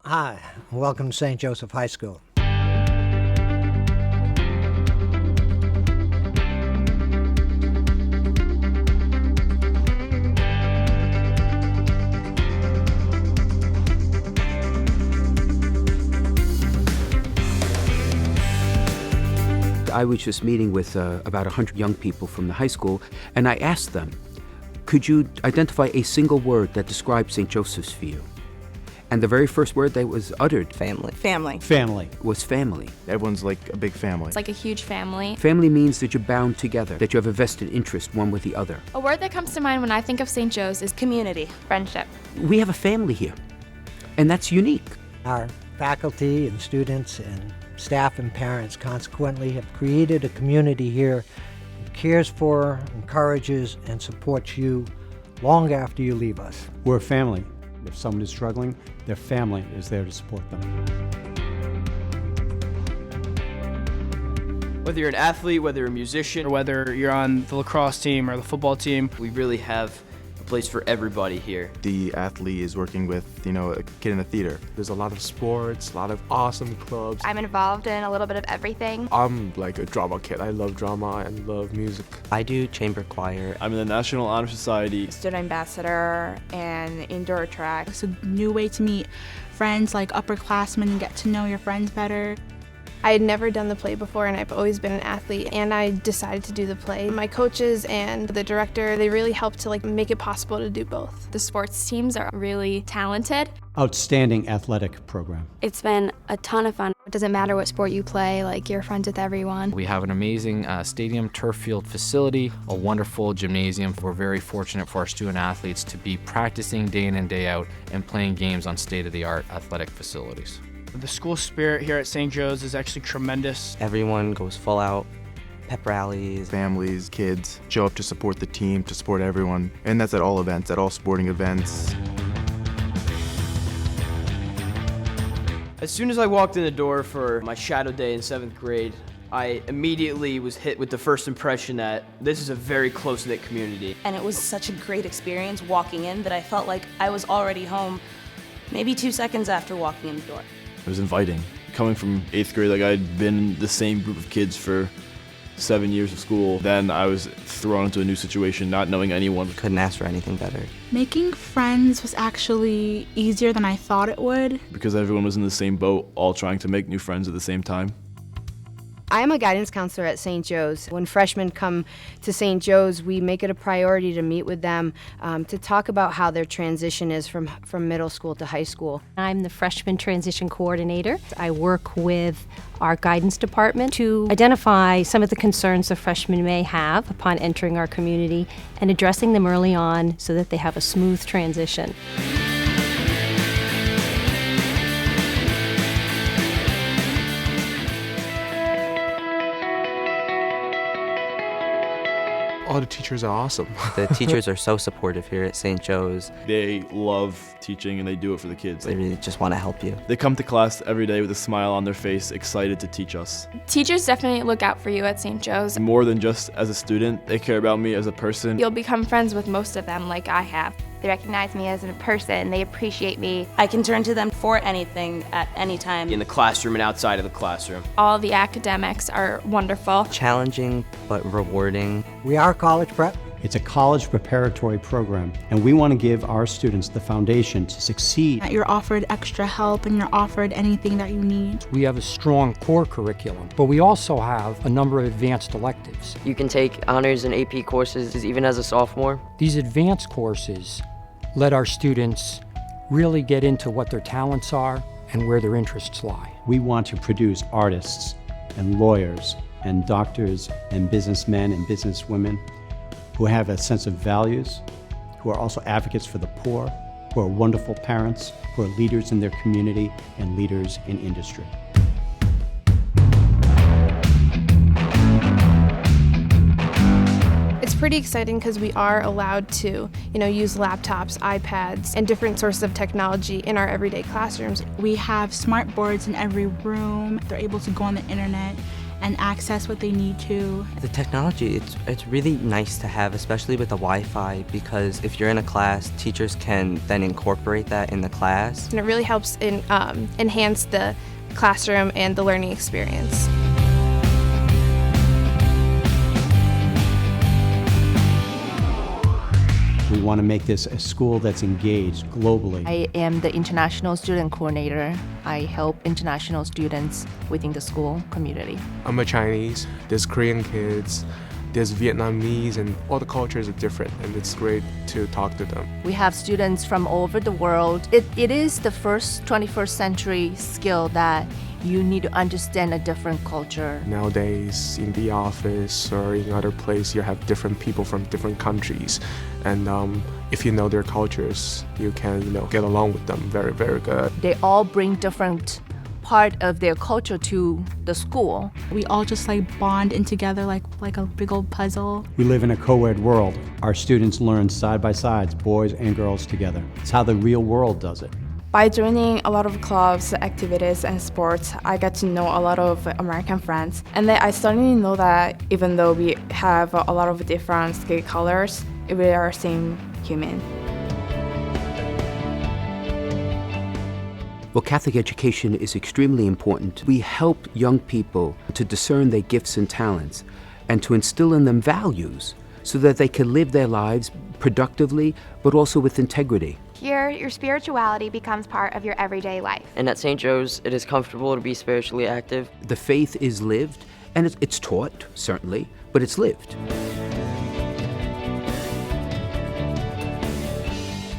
Hi, welcome to St. Joseph High School. I was just meeting with about 100 young people from the high school, and I asked them, could you identify a single word that describes St. Joseph's for you? And the very first word that was uttered Family. Family. was family. Everyone's like a big family. It's like a huge family. Family means that you're bound together, that you have a vested interest one with the other. A word that comes to mind when I think of St. Joe's is Community. friendship. We have a family here, and that's unique. Our faculty and students and staff and parents consequently have created a community here that cares for, encourages, and supports you long after you leave us. We're a family. If someone is struggling, their family is there to support them. Whether you're an athlete, whether you're a musician, or whether you're on the lacrosse team or the football team, we really have a place for everybody here. The athlete is working with, a kid in the theater. There's a lot of sports, a lot of awesome clubs. I'm involved in a little bit of everything. I'm like a drama kid. I love drama and love music. I do chamber choir. I'm in the National Honor Society. Student ambassador and indoor track. It's a new way to meet friends like upperclassmen and get to know your friends better. I had never done the play before, and I've always been an athlete, and I decided to do the play. My coaches and the director, they really helped to make it possible to do both. The sports teams are really talented. Outstanding athletic program. It's been a ton of fun. It doesn't matter what sport you play, you're friends with everyone. We have an amazing stadium turf field facility, a wonderful gymnasium. We're very fortunate for our student athletes to be practicing day in and day out and playing games on state-of-the-art athletic facilities. The school spirit here at St. Joe's is actually tremendous. Everyone goes full out, pep rallies. Families, kids show up to support the team, to support everyone. And that's at all events, at all sporting events. As soon as I walked in the door for my shadow day in 7th grade, I immediately was hit with the first impression that this is a very close-knit community. And it was such a great experience walking in that I felt like I was already home maybe 2 seconds after walking in the door. It was inviting. Coming from 8th grade, I'd been in the same group of kids for 7 years of school. Then I was thrown into a new situation, not knowing anyone. Couldn't ask for anything better. Making friends was actually easier than I thought it would. Because everyone was in the same boat, all trying to make new friends at the same time. I am a guidance counselor at St. Joe's. When freshmen come to St. Joe's, we make it a priority to meet with them to talk about how their transition is from middle school to high school. I'm the freshman transition coordinator. I work with our guidance department to identify some of the concerns the freshmen may have upon entering our community and addressing them early on so that they have a smooth transition. All the teachers are awesome. The teachers are so supportive here at St. Joe's. They love teaching and they do it for the kids. They really just want to help you. They come to class every day with a smile on their face, excited to teach us. Teachers definitely look out for you at St. Joe's. More than just as a student, they care about me as a person. You'll become friends with most of them like I have. They recognize me as a person. They appreciate me. I can turn to them for anything at any time. In the classroom and outside of the classroom. All the academics are wonderful. Challenging but rewarding. We are college prep. It's a college preparatory program, and we want to give our students the foundation to succeed. You're offered extra help and you're offered anything that you need. We have a strong core curriculum, but we also have a number of advanced electives. You can take honors and AP courses even as a sophomore. These advanced courses let our students really get into what their talents are and where their interests lie. We want to produce artists and lawyers and doctors and businessmen and businesswomen who have a sense of values, who are also advocates for the poor, who are wonderful parents, who are leaders in their community and leaders in industry. It's pretty exciting because we are allowed to, use laptops, iPads, and different sources of technology in our everyday classrooms. We have smart boards in every room. They're able to go on the internet and access what they need to. The technology, it's really nice to have, especially with the Wi-Fi, because if you're in a class, teachers can then incorporate that in the class. And it really helps enhance the classroom and the learning experience. We want to make this a school that's engaged globally. I am the International Student Coordinator. I help international students within the school community. I'm a Chinese, there's Korean kids, there's Vietnamese, and all the cultures are different, and it's great to talk to them. We have students from all over the world. It is the first 21st century skill that you need to understand a different culture. Nowadays, in the office or in other places, you have different people from different countries. And if you know their cultures, you can, get along with them very, very good. They all bring different part of their culture to the school. We all just bond in together like a big old puzzle. We live in a co-ed world. Our students learn side by side, boys and girls together. It's how the real world does it. By joining a lot of clubs, activities, and sports, I get to know a lot of American friends. And then I suddenly know that even though we have a lot of different skin colors, we are same human. Well, Catholic education is extremely important. We help young people to discern their gifts and talents and to instill in them values so that they can live their lives productively, but also with integrity. Here, your spirituality becomes part of your everyday life. And at St. Joe's, it is comfortable to be spiritually active. The faith is lived, and it's taught, certainly, but it's lived.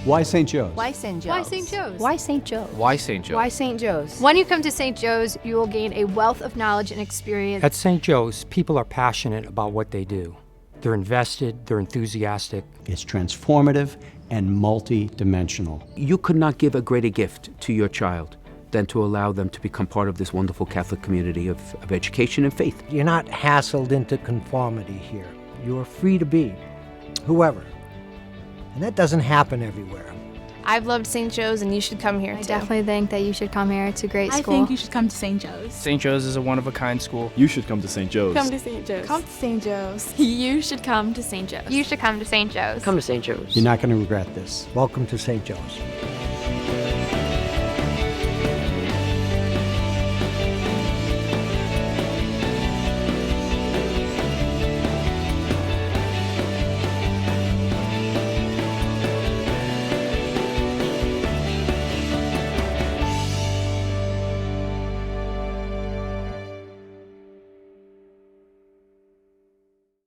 Why St. Joe's? Why St. Joe's? Why St. Joe's? Why St. Joe's? Why St. Joe's? Why St. Joe's? When you come to St. Joe's, you will gain a wealth of knowledge and experience. At St. Joe's, people are passionate about what they do. They're invested, they're enthusiastic. It's transformative and multi-dimensional. You could not give a greater gift to your child than to allow them to become part of this wonderful Catholic community of education and faith. You're not hassled into conformity here. You are free to be whoever. And that doesn't happen everywhere. I've loved St. Joe's, and you should come here too. I definitely think that you should come here. It's a great I school. think you should come to St. Joe's. St. Joe's is a one-of-a-kind school. You should come to St. Joe's. Come to St. Joe's. Come to St. Joe's. You should come to St. Joe's. You should come to St. Joe's. Come to St. Joe's. You're not going to regret this. Welcome to St. Joe's.